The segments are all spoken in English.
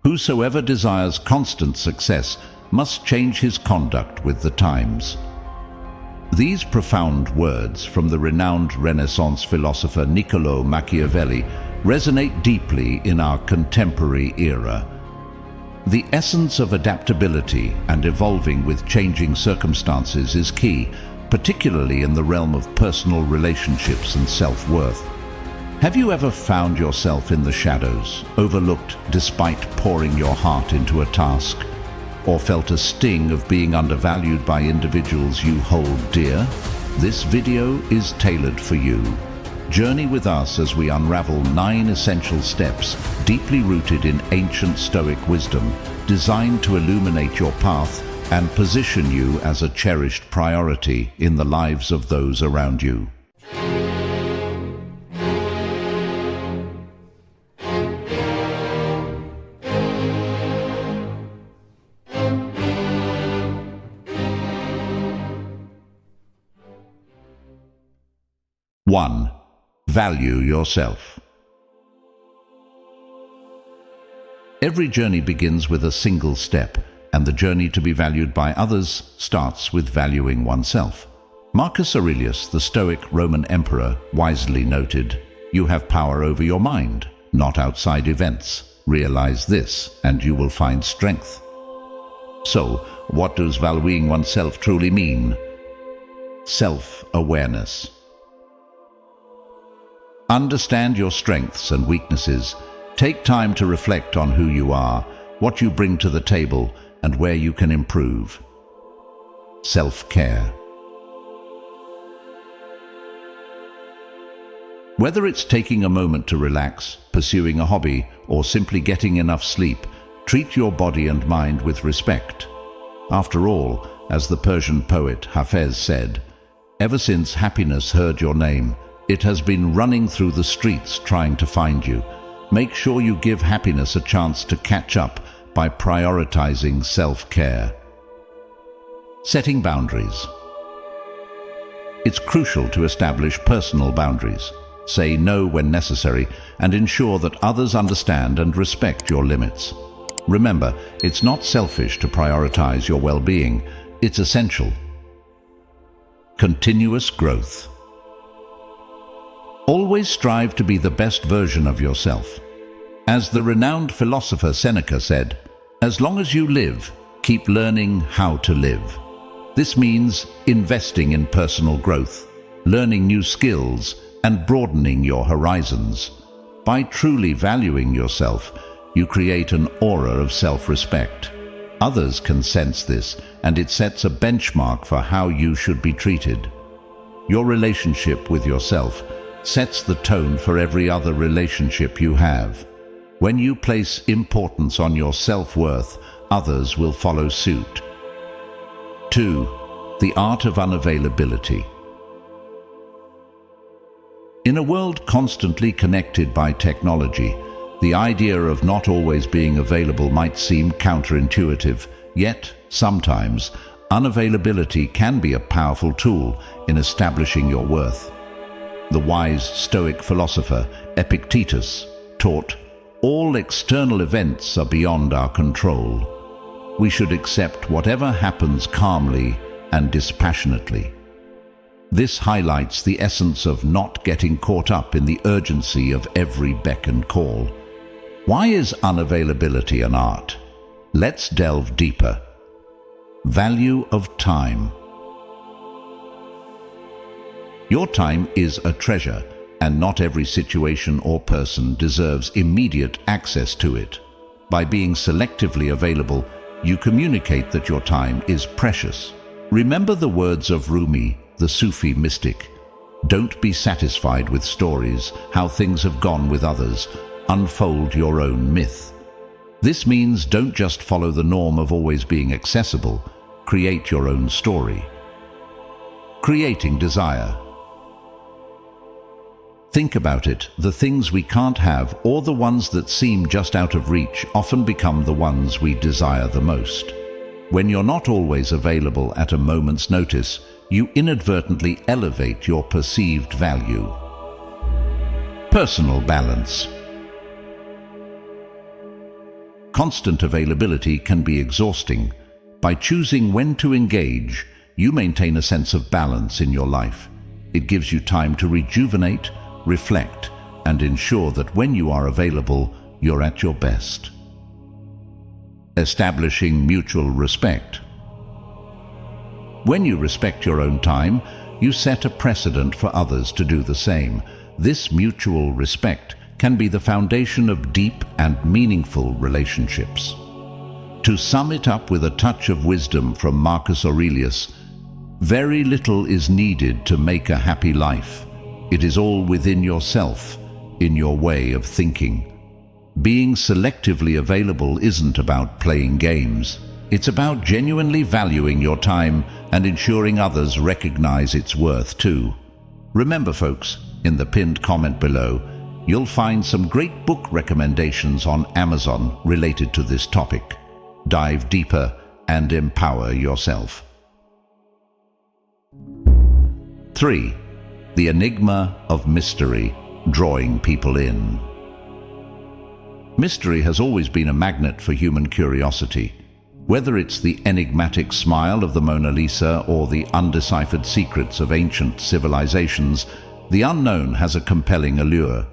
Whosoever desires constant success must change his conduct with the times. These profound words from the renowned Renaissance philosopher Niccolò Machiavelli resonate deeply in our contemporary era. The essence of adaptability and evolving with changing circumstances is key, particularly in the realm of personal relationships and self-worth. Have you ever found yourself in the shadows, overlooked despite pouring your heart into a task? Or felt a sting of being undervalued by individuals you hold dear? This video is tailored for you. Journey with us as we unravel 9 essential steps deeply rooted in ancient Stoic wisdom, designed to illuminate your path and position you as a cherished priority in the lives of those around you. One, value yourself. Every journey begins with a single step, and the journey to be valued by others starts with valuing oneself. Marcus Aurelius, the Stoic Roman emperor, wisely noted, "You have power over your mind, not outside events. Realize this, and you will find strength." So, what does valuing oneself truly mean? Self-awareness. Understand your strengths and weaknesses. Take time to reflect on who you are, what you bring to the table, and where you can improve. Self-care. Whether it's taking a moment to relax, pursuing a hobby, or simply getting enough sleep, treat your body and mind with respect. After all, as the Persian poet Hafez said, "Ever since happiness heard your name, it has been running through the streets trying to find you." Make sure you give happiness a chance to catch up by prioritizing self-care. Setting boundaries. It's crucial to establish personal boundaries. Say no when necessary and ensure that others understand and respect your limits. Remember, it's not selfish to prioritize your well-being. It's essential. Continuous growth. Always strive to be the best version of yourself. As the renowned philosopher Seneca said, "As long as you live, keep learning how to live." This means investing in personal growth, learning new skills, and broadening your horizons. By truly valuing yourself, you create an aura of self-respect. Others can sense this, and it sets a benchmark for how you should be treated. Your relationship with yourself sets the tone for every other relationship you have. When you place importance on your self-worth, others will follow suit. 2. The art of unavailability. In a world constantly connected by technology, the idea of not always being available might seem counterintuitive, yet, sometimes, unavailability can be a powerful tool in establishing your worth. The wise Stoic philosopher Epictetus taught, "All external events are beyond our control. We should accept whatever happens calmly and dispassionately." This highlights the essence of not getting caught up in the urgency of every beck and call. Why is unavailability an art? Let's delve deeper. Value of time. Your time is a treasure, and not every situation or person deserves immediate access to it. By being selectively available, you communicate that your time is precious. Remember the words of Rumi, the Sufi mystic. Don't be satisfied with stories, how things have gone with others. Unfold your own myth. This means don't just follow the norm of always being accessible. Create your own story. Creating desire. Think about it, the things we can't have or the ones that seem just out of reach often become the ones we desire the most. When you're not always available at a moment's notice, you inadvertently elevate your perceived value. Personal balance. Constant availability can be exhausting. By choosing when to engage, you maintain a sense of balance in your life. It gives you time to rejuvenate, reflect, and ensure that when you are available, you're at your best. Establishing mutual respect. When you respect your own time, you set a precedent for others to do the same. This mutual respect can be the foundation of deep and meaningful relationships. To sum it up with a touch of wisdom from Marcus Aurelius, very little is needed to make a happy life. It is all within yourself, in your way of thinking. Being selectively available isn't about playing games. It's about genuinely valuing your time and ensuring others recognize its worth too. Remember, folks, in the pinned comment below, you'll find some great book recommendations on Amazon related to this topic. Dive deeper and empower yourself. 3. The enigma of mystery, drawing people in. Mystery has always been a magnet for human curiosity. Whether it's the enigmatic smile of the Mona Lisa or the undeciphered secrets of ancient civilizations, the unknown has a compelling allure.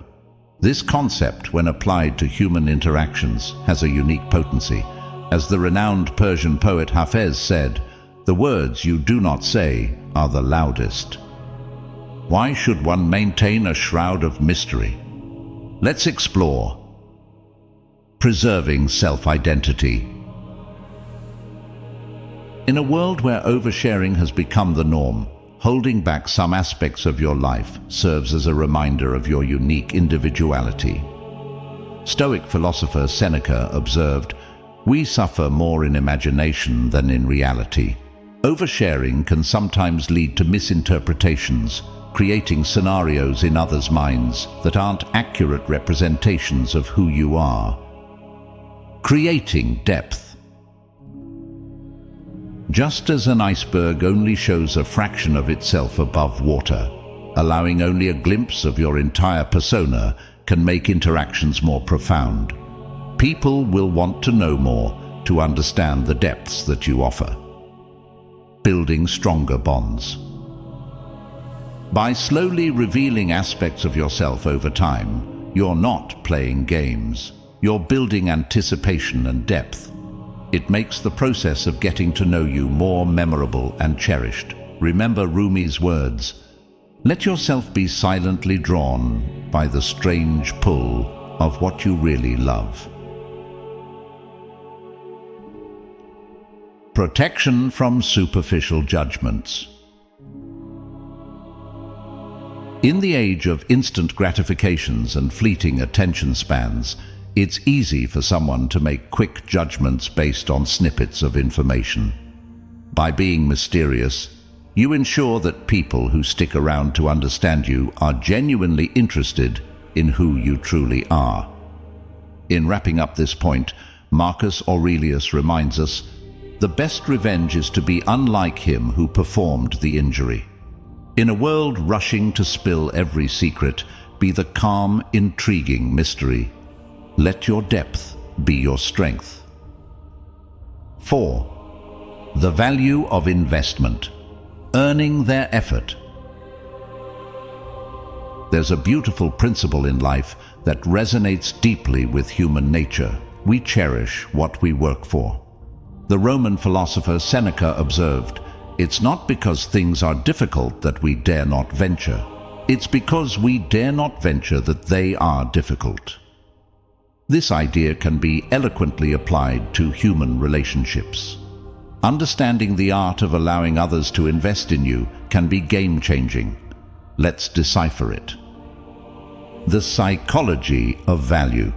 This concept, when applied to human interactions, has a unique potency. As the renowned Persian poet Hafez said, "The words you do not say are the loudest." Why should one maintain a shroud of mystery? Let's explore. Preserving self-identity. In a world where oversharing has become the norm, holding back some aspects of your life serves as a reminder of your unique individuality. Stoic philosopher Seneca observed, "We suffer more in imagination than in reality." Oversharing can sometimes lead to misinterpretations, creating scenarios in others' minds that aren't accurate representations of who you are. Creating depth. Just as an iceberg only shows a fraction of itself above water, allowing only a glimpse of your entire persona can make interactions more profound. People will want to know more to understand the depths that you offer. Building stronger bonds. By slowly revealing aspects of yourself over time, you're not playing games. You're building anticipation and depth. It makes the process of getting to know you more memorable and cherished. Remember Rumi's words, "Let yourself be silently drawn by the strange pull of what you really love." Protection from superficial judgments. In the age of instant gratifications and fleeting attention spans, it's easy for someone to make quick judgments based on snippets of information. By being mysterious, you ensure that people who stick around to understand you are genuinely interested in who you truly are. In wrapping up this point, Marcus Aurelius reminds us, "The best revenge is to be unlike him who performed the injury." In a world rushing to spill every secret, be the calm, intriguing mystery. Let your depth be your strength. 4. The value of investment. Earning their effort. There's a beautiful principle in life that resonates deeply with human nature. We cherish what we work for. The Roman philosopher Seneca observed, "It's not because things are difficult that we dare not venture. It's because we dare not venture that they are difficult." This idea can be eloquently applied to human relationships. Understanding the art of allowing others to invest in you can be game-changing. Let's decipher it. The psychology of value.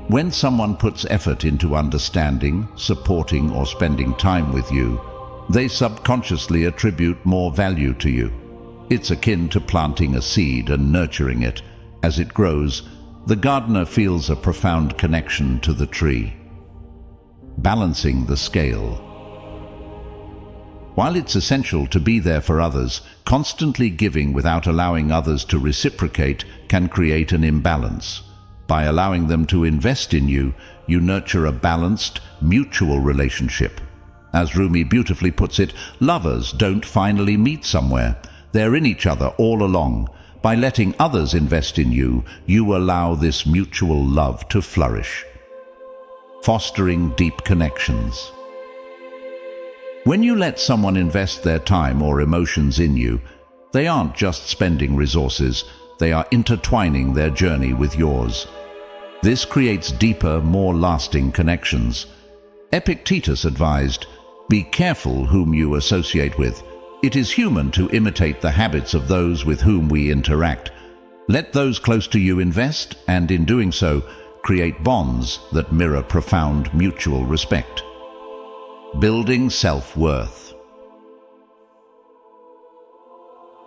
When someone puts effort into understanding, supporting, or spending time with you, they subconsciously attribute more value to you. It's akin to planting a seed and nurturing it. As it grows, the gardener feels a profound connection to the tree. Balancing the scale. While it's essential to be there for others, constantly giving without allowing others to reciprocate can create an imbalance. By allowing them to invest in you, you nurture a balanced, mutual relationship. As Rumi beautifully puts it, lovers don't finally meet somewhere. They're in each other all along. By letting others invest in you, you allow this mutual love to flourish. Fostering deep connections. When you let someone invest their time or emotions in you, they aren't just spending resources, they are intertwining their journey with yours. This creates deeper, more lasting connections. Epictetus advised, "Be careful whom you associate with. It is human to imitate the habits of those with whom we interact. Let those close to you invest, and in doing so, create bonds that mirror profound mutual respect." Building self-worth.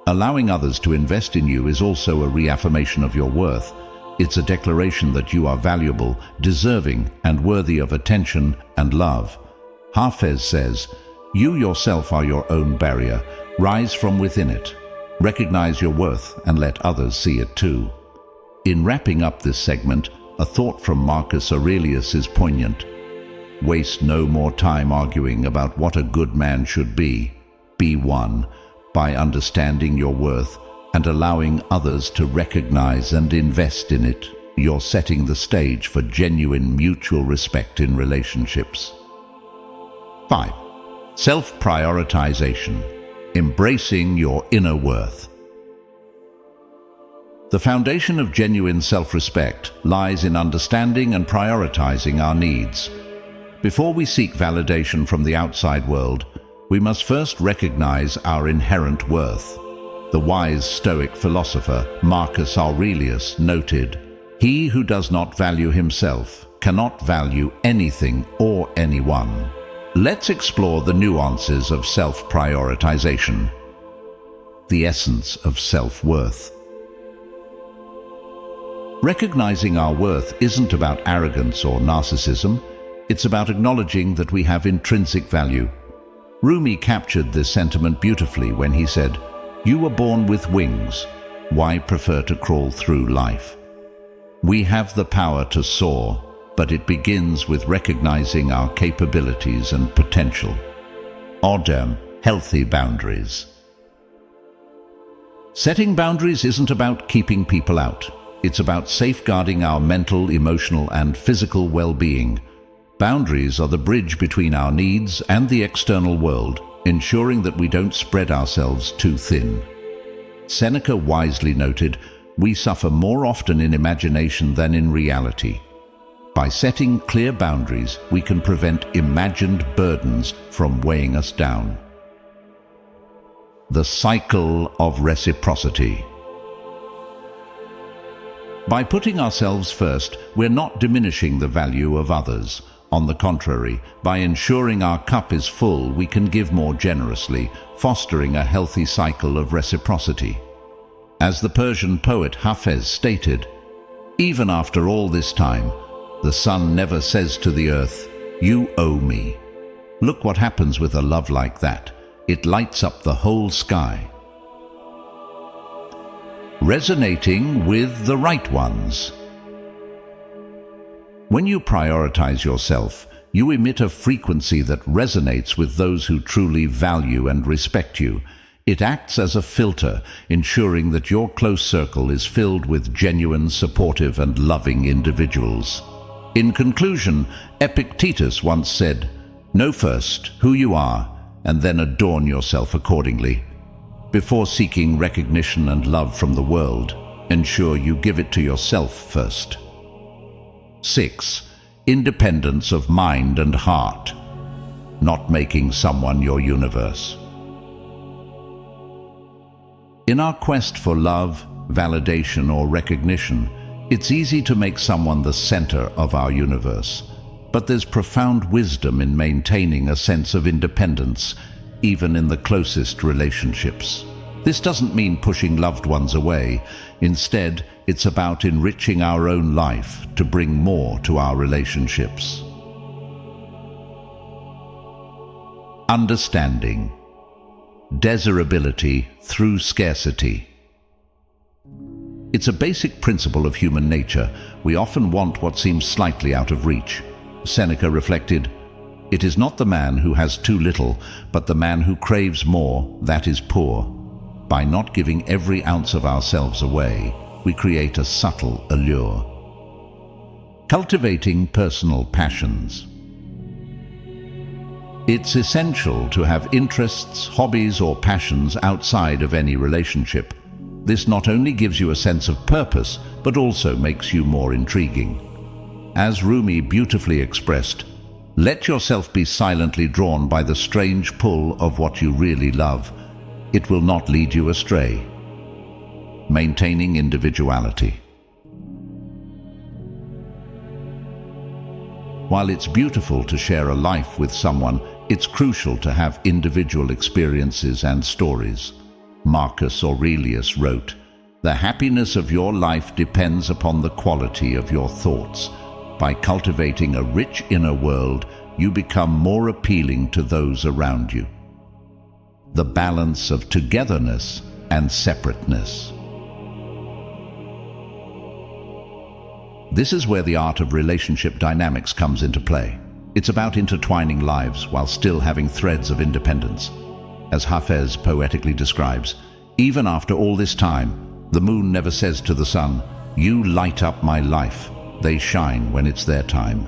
Allowing others to invest in you is also a reaffirmation of your worth. It's a declaration that you are valuable, deserving, and worthy of attention and love. Hafez says, "You yourself are your own barrier. Rise from within it. Recognize your worth and let others see it too." In wrapping up this segment, a thought from Marcus Aurelius is poignant. Waste no more time arguing about what a good man should be. Be one. By understanding your worth and allowing others to recognize and invest in it, you're setting the stage for genuine mutual respect in relationships. 5. Self-prioritization. Embracing your inner worth. The foundation of genuine self-respect lies in understanding and prioritizing our needs. Before we seek validation from the outside world, we must first recognize our inherent worth. The wise Stoic philosopher Marcus Aurelius noted, "He who does not value himself cannot value anything or anyone." Let's explore the nuances of self-prioritization. The essence of self-worth. Recognizing our worth isn't about arrogance or narcissism. It's about acknowledging that we have intrinsic value. Rumi captured this sentiment beautifully when he said, "You were born with wings. Why prefer to crawl through life?" We have the power to soar, but it begins with recognizing our capabilities and potential. Odem, healthy boundaries. Setting boundaries isn't about keeping people out. It's about safeguarding our mental, emotional, and physical well-being. Boundaries are the bridge between our needs and the external world, ensuring that we don't spread ourselves too thin. Seneca wisely noted, "We suffer more often in imagination than in reality." By setting clear boundaries, we can prevent imagined burdens from weighing us down. The cycle of reciprocity. By putting ourselves first, we're not diminishing the value of others. On the contrary, by ensuring our cup is full, we can give more generously, fostering a healthy cycle of reciprocity. As the Persian poet Hafez stated, "Even after all this time, the sun never says to the earth, 'You owe me.' Look what happens with a love like that. It lights up the whole sky." Resonating with the right ones. When you prioritize yourself, you emit a frequency that resonates with those who truly value and respect you. It acts as a filter, ensuring that your close circle is filled with genuine, supportive, and loving individuals. In conclusion, Epictetus once said, "Know first who you are, and then adorn yourself accordingly. Before seeking recognition and love from the world, ensure you give it to yourself first." 6. Independence of mind and heart. Not making someone your universe. In our quest for love, validation, or recognition, it's easy to make someone the center of our universe. But there's profound wisdom in maintaining a sense of independence, even in the closest relationships. This doesn't mean pushing loved ones away. Instead, it's about enriching our own life to bring more to our relationships. Understanding. Desirability through scarcity. It's a basic principle of human nature. We often want what seems slightly out of reach. Seneca reflected, "It is not the man who has too little, but the man who craves more that is poor." By not giving every ounce of ourselves away, we create a subtle allure. Cultivating personal passions. It's essential to have interests, hobbies, or passions outside of any relationship. This not only gives you a sense of purpose, but also makes you more intriguing. As Rumi beautifully expressed, "Let yourself be silently drawn by the strange pull of what you really love. It will not lead you astray." Maintaining individuality. While it's beautiful to share a life with someone, it's crucial to have individual experiences and stories. Marcus Aurelius wrote, "The happiness of your life depends upon the quality of your thoughts. By cultivating a rich inner world, you become more appealing to those around you." The balance of togetherness and separateness. This is where the art of relationship dynamics comes into play. It's about intertwining lives while still having threads of independence. As Hafez poetically describes, "Even after all this time, the moon never says to the sun, 'You light up my life.' They shine when it's their time."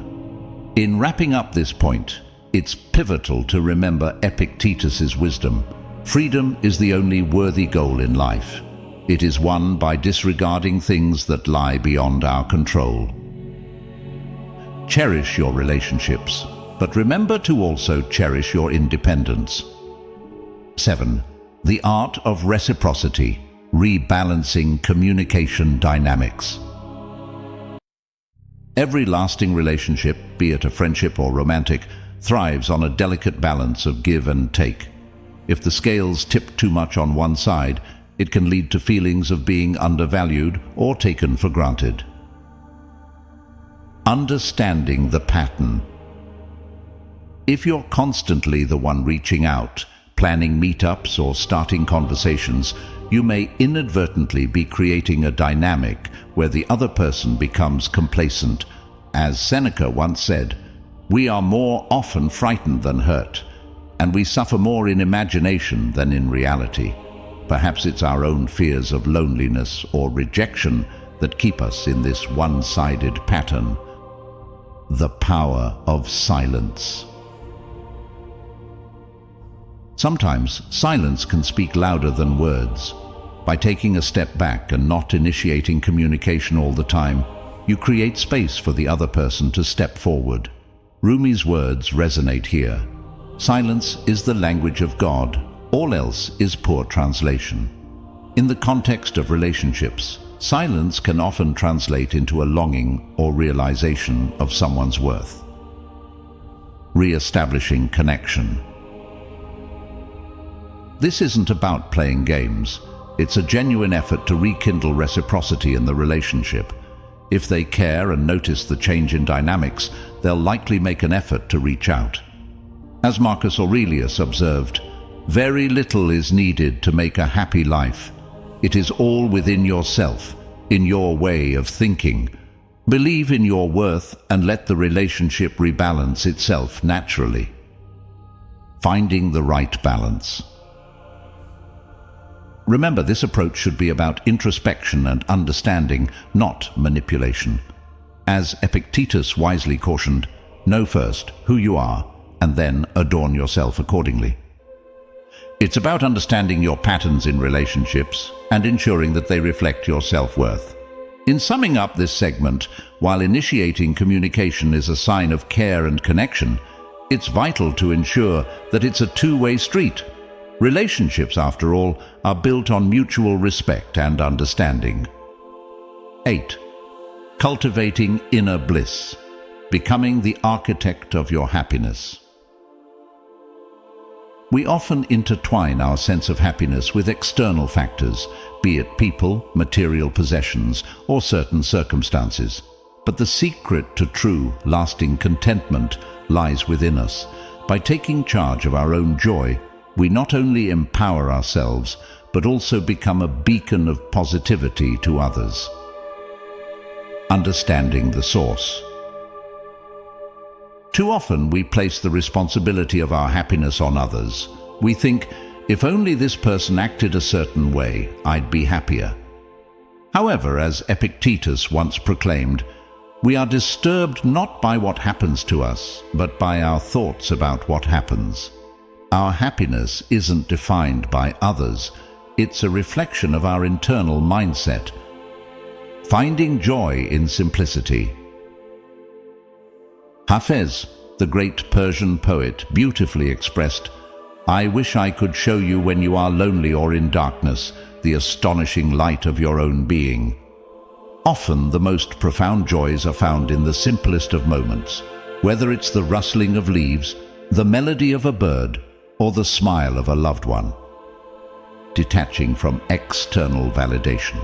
In wrapping up this point, it's pivotal to remember Epictetus's wisdom. Freedom is the only worthy goal in life. It is won by disregarding things that lie beyond our control. Cherish your relationships, but remember to also cherish your independence. 7. The art of reciprocity, rebalancing communication dynamics. Every lasting relationship, be it a friendship or romantic, thrives on a delicate balance of give and take. If the scales tip too much on one side, it can lead to feelings of being undervalued or taken for granted. Understanding the pattern. If you're constantly the one reaching out, planning meetups or starting conversations, you may inadvertently be creating a dynamic where the other person becomes complacent. As Seneca once said, "We are more often frightened than hurt, and we suffer more in imagination than in reality." Perhaps it's our own fears of loneliness or rejection that keep us in this one-sided pattern. The power of silence. Sometimes silence can speak louder than words. By taking a step back and not initiating communication all the time, you create space for the other person to step forward. Rumi's words resonate here. Silence is the language of God. All else is poor translation. In the context of relationships, silence can often translate into a longing or realization of someone's worth. Re-establishing connection. This isn't about playing games. It's a genuine effort to rekindle reciprocity in the relationship. If they care and notice the change in dynamics, they'll likely make an effort to reach out. As Marcus Aurelius observed, "Very little is needed to make a happy life. It is all within yourself, in your way of thinking. Believe in your worth and let the relationship rebalance itself naturally." Finding the right balance. Remember, this approach should be about introspection and understanding, not manipulation. As Epictetus wisely cautioned, know first who you are and then adorn yourself accordingly. It's about understanding your patterns in relationships and ensuring that they reflect your self-worth. In summing up this segment, while initiating communication is a sign of care and connection, it's vital to ensure that it's a two-way street. Relationships, after all, are built on mutual respect and understanding. 8. Cultivating inner bliss, becoming the architect of your happiness. We often intertwine our sense of happiness with external factors, be it people, material possessions, or certain circumstances. But the secret to true, lasting contentment lies within us. By taking charge of our own joy, we not only empower ourselves, but also become a beacon of positivity to others. Understanding the source. Too often we place the responsibility of our happiness on others. We think, if only this person acted a certain way, I'd be happier. However, as Epictetus once proclaimed, we are disturbed not by what happens to us, but by our thoughts about what happens. Our happiness isn't defined by others, it's a reflection of our internal mindset. Finding joy in simplicity. Hafez, the great Persian poet, beautifully expressed, "I wish I could show you when you are lonely or in darkness, the astonishing light of your own being." Often the most profound joys are found in the simplest of moments, whether it's the rustling of leaves, the melody of a bird, or the smile of a loved one. Detaching from external validation.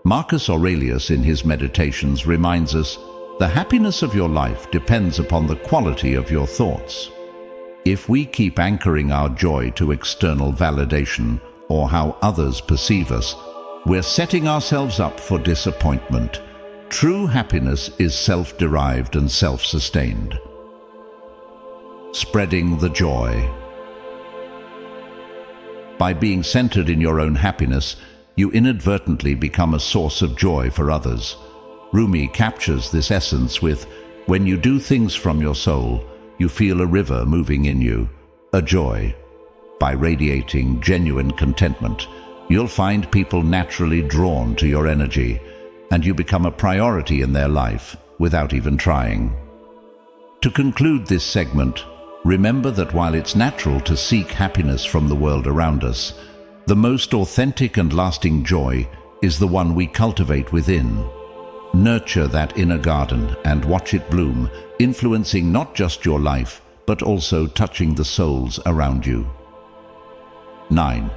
Marcus Aurelius in his Meditations reminds us, the happiness of your life depends upon the quality of your thoughts. If we keep anchoring our joy to external validation or how others perceive us, we're setting ourselves up for disappointment. True happiness is self-derived and self-sustained. Spreading the joy. By being centered in your own happiness, you inadvertently become a source of joy for others. Rumi captures this essence with, "When you do things from your soul, you feel a river moving in you, a joy." By radiating genuine contentment, you'll find people naturally drawn to your energy, and you become a priority in their life without even trying. To conclude this segment, remember that while it's natural to seek happiness from the world around us, the most authentic and lasting joy is the one we cultivate within. Nurture that inner garden and watch it bloom, influencing not just your life, but also touching the souls around you. 9.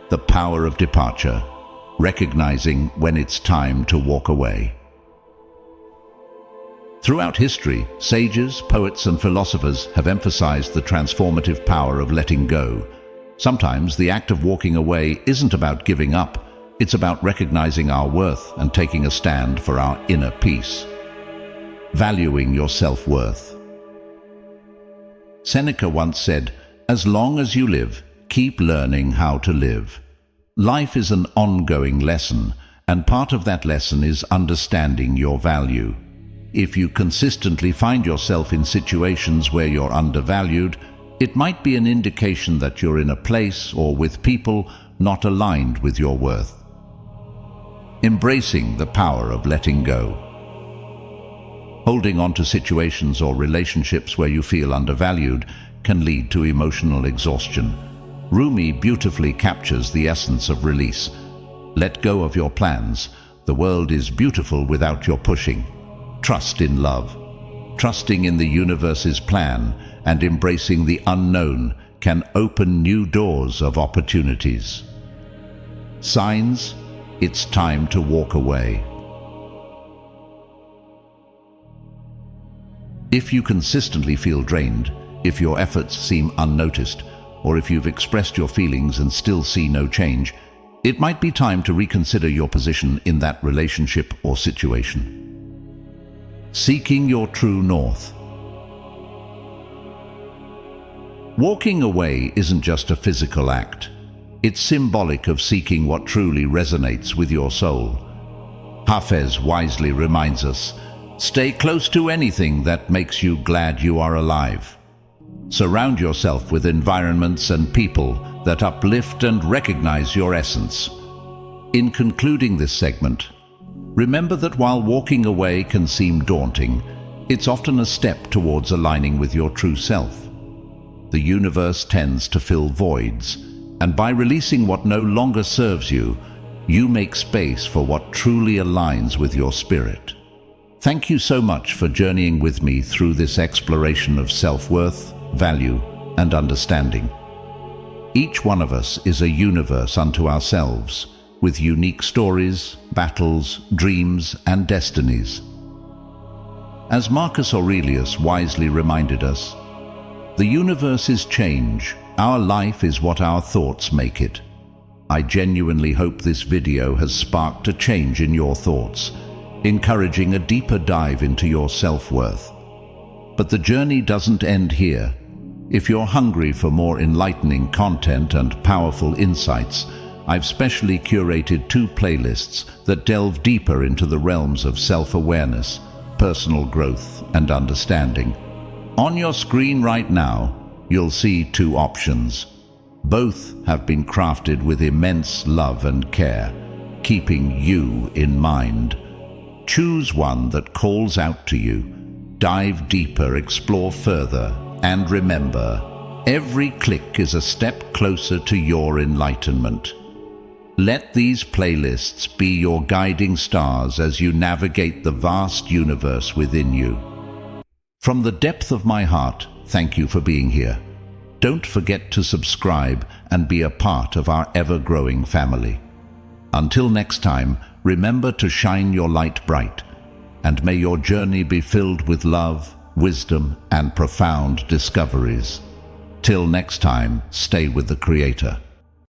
The power of departure. Recognizing when it's time to walk away. Throughout history, sages, poets, and philosophers have emphasized the transformative power of letting go. Sometimes the act of walking away isn't about giving up, it's about recognizing our worth and taking a stand for our inner peace. Valuing your self-worth. Seneca once said, "As long as you live, keep learning how to live." Life is an ongoing lesson, and part of that lesson is understanding your value. If you consistently find yourself in situations where you're undervalued, it might be an indication that you're in a place or with people not aligned with your worth. Embracing the power of letting go. Holding on to situations or relationships where you feel undervalued can lead to emotional exhaustion. Rumi beautifully captures the essence of release. Let go of your plans. The world is beautiful without your pushing. Trust in love. Trusting in the universe's plan and embracing the unknown can open new doors of opportunities. Signs: it's time to walk away. If you consistently feel drained, if your efforts seem unnoticed, or if you've expressed your feelings and still see no change, it might be time to reconsider your position in that relationship or situation. Seeking your true north. Walking away isn't just a physical act. It's symbolic of seeking what truly resonates with your soul. Hafez wisely reminds us, stay close to anything that makes you glad you are alive. Surround yourself with environments and people that uplift and recognize your essence. In concluding this segment, remember that while walking away can seem daunting, it's often a step towards aligning with your true self. The universe tends to fill voids, and by releasing what no longer serves you, you make space for what truly aligns with your spirit. Thank you so much for journeying with me through this exploration of self-worth, value, and understanding. Each one of us is a universe unto ourselves, with unique stories, battles, dreams, and destinies. As Marcus Aurelius wisely reminded us, The universe is change. Our life is what our thoughts make it. I genuinely hope this video has sparked a change in your thoughts, encouraging a deeper dive into your self-worth. But the journey doesn't end here. If you're hungry for more enlightening content and powerful insights, I've specially curated 2 playlists that delve deeper into the realms of self-awareness, personal growth, and understanding. On your screen right now, you'll see 2 options. Both have been crafted with immense love and care, keeping you in mind. Choose one that calls out to you. Dive deeper, explore further, and remember, every click is a step closer to your enlightenment. Let these playlists be your guiding stars as you navigate the vast universe within you. From the depth of my heart, thank you for being here. Don't forget to subscribe and be a part of our ever-growing family. Until next time, remember to shine your light bright, and may your journey be filled with love, wisdom, and profound discoveries. Till next time, stay with the Creator.